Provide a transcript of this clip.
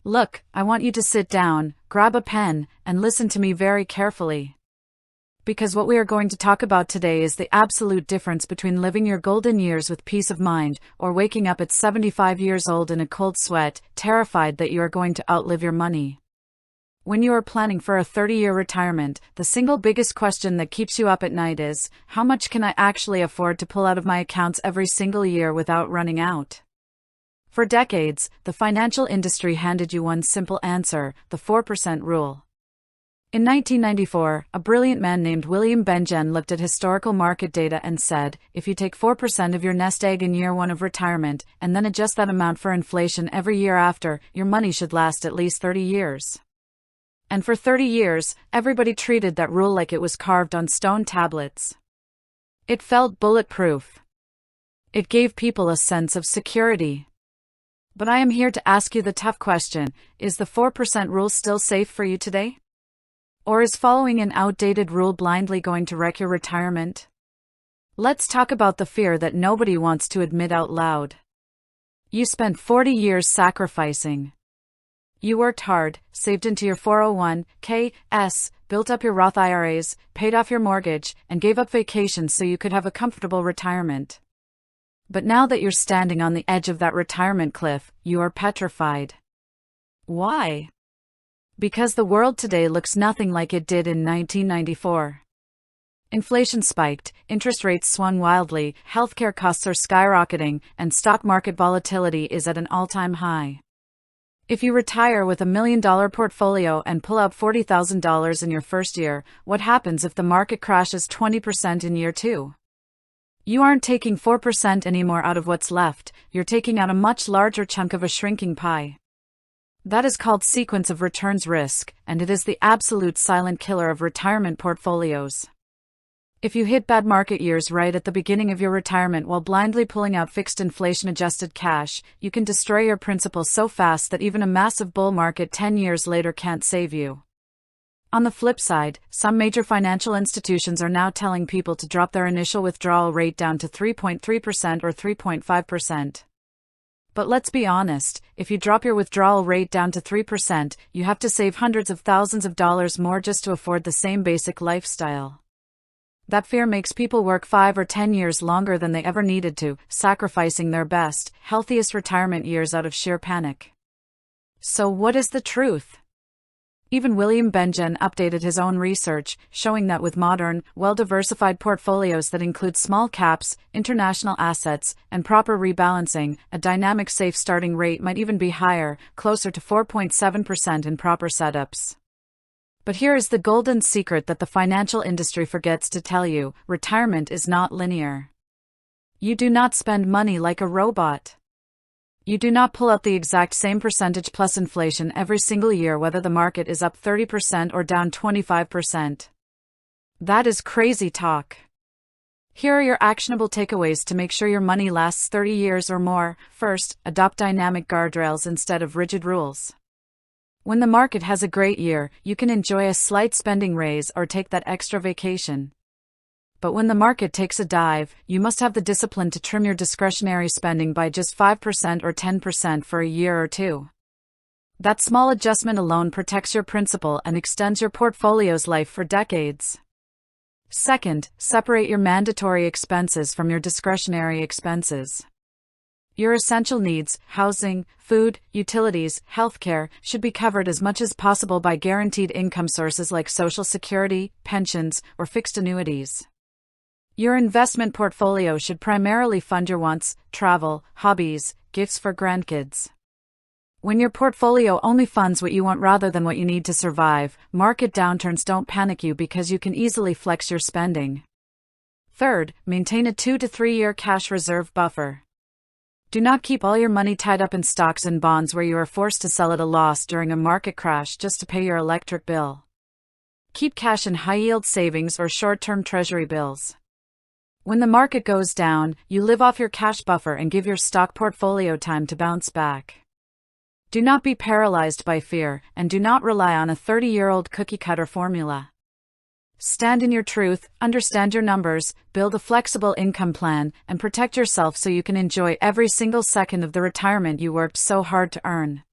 Look, I want you to sit down, grab a pen, and listen to me very carefully. Because what we are going to talk about today is the absolute difference between living your golden years with peace of mind, or waking up at 75 years old in a cold sweat, terrified that you are going to outlive your money. When you are planning for a 30-year retirement, the single biggest question that keeps you up at night is, how much can I actually afford to pull out of my accounts every single year without running out? For decades, the financial industry handed you one simple answer, the 4% rule. In 1994, a brilliant man named William Bengen looked at historical market data and said, if you take 4% of your nest egg in year one of retirement, and then adjust that amount for inflation every year after, your money should last at least 30 years. And for 30 years, everybody treated that rule like it was carved on stone tablets. It felt bulletproof. It gave people a sense of security. But I am here to ask you the tough question, is the 4% rule still safe for you today? Or is following an outdated rule blindly going to wreck your retirement? Let's talk about the fear that nobody wants to admit out loud. You spent 40 years sacrificing. You worked hard, saved into your 401(k)s, built up your Roth IRAs, paid off your mortgage, and gave up vacations so you could have a comfortable retirement. But now that you're standing on the edge of that retirement cliff, you are petrified. Why? Because the world today looks nothing like it did in 1994. Inflation spiked, interest rates swung wildly, healthcare costs are skyrocketing, and stock market volatility is at an all-time high. If you retire with $1 million portfolio and pull out $40,000 in your first year, what happens if the market crashes 20% in year two? You aren't taking 4% anymore out of what's left, you're taking out a much larger chunk of a shrinking pie. That is called sequence of returns risk, and it is the absolute silent killer of retirement portfolios. If you hit bad market years right at the beginning of your retirement while blindly pulling out fixed inflation-adjusted cash, you can destroy your principal so fast that even a massive bull market 10 years later can't save you. On the flip side, some major financial institutions are now telling people to drop their initial withdrawal rate down to 3.3% or 3.5%. But let's be honest, if you drop your withdrawal rate down to 3%, you have to save hundreds of thousands of dollars more just to afford the same basic lifestyle. That fear makes people work 5 or 10 years longer than they ever needed to, sacrificing their best, healthiest retirement years out of sheer panic. So what is the truth? Even William Bengen updated his own research, showing that with modern, well-diversified portfolios that include small caps, international assets, and proper rebalancing, a dynamic safe starting rate might even be higher, closer to 4.7% in proper setups. But here is the golden secret that the financial industry forgets to tell you: retirement is not linear. You do not spend money like a robot. You do not pull out the exact same percentage plus inflation every single year whether the market is up 30% or down 25%. That is crazy talk. Here are your actionable takeaways to make sure your money lasts 30 years or more. First, adopt dynamic guardrails instead of rigid rules. When the market has a great year, you can enjoy a slight spending raise or take that extra vacation. But when the market takes a dive, you must have the discipline to trim your discretionary spending by just 5% or 10% for a year or two. That small adjustment alone protects your principal and extends your portfolio's life for decades. Second, separate your mandatory expenses from your discretionary expenses. Your essential needs, housing, food, utilities, healthcare, should be covered as much as possible by guaranteed income sources like Social Security, pensions, or fixed annuities. Your investment portfolio should primarily fund your wants, travel, hobbies, gifts for grandkids. When your portfolio only funds what you want rather than what you need to survive, market downturns don't panic you because you can easily flex your spending. Third, maintain a 2 to 3 year cash reserve buffer. Do not keep all your money tied up in stocks and bonds where you are forced to sell at a loss during a market crash just to pay your electric bill. Keep cash in high-yield savings or short-term treasury bills. When the market goes down, you live off your cash buffer and give your stock portfolio time to bounce back. Do not be paralyzed by fear, and do not rely on a 30-year-old cookie-cutter formula. Stand in your truth, understand your numbers, build a flexible income plan, and protect yourself so you can enjoy every single second of the retirement you worked so hard to earn.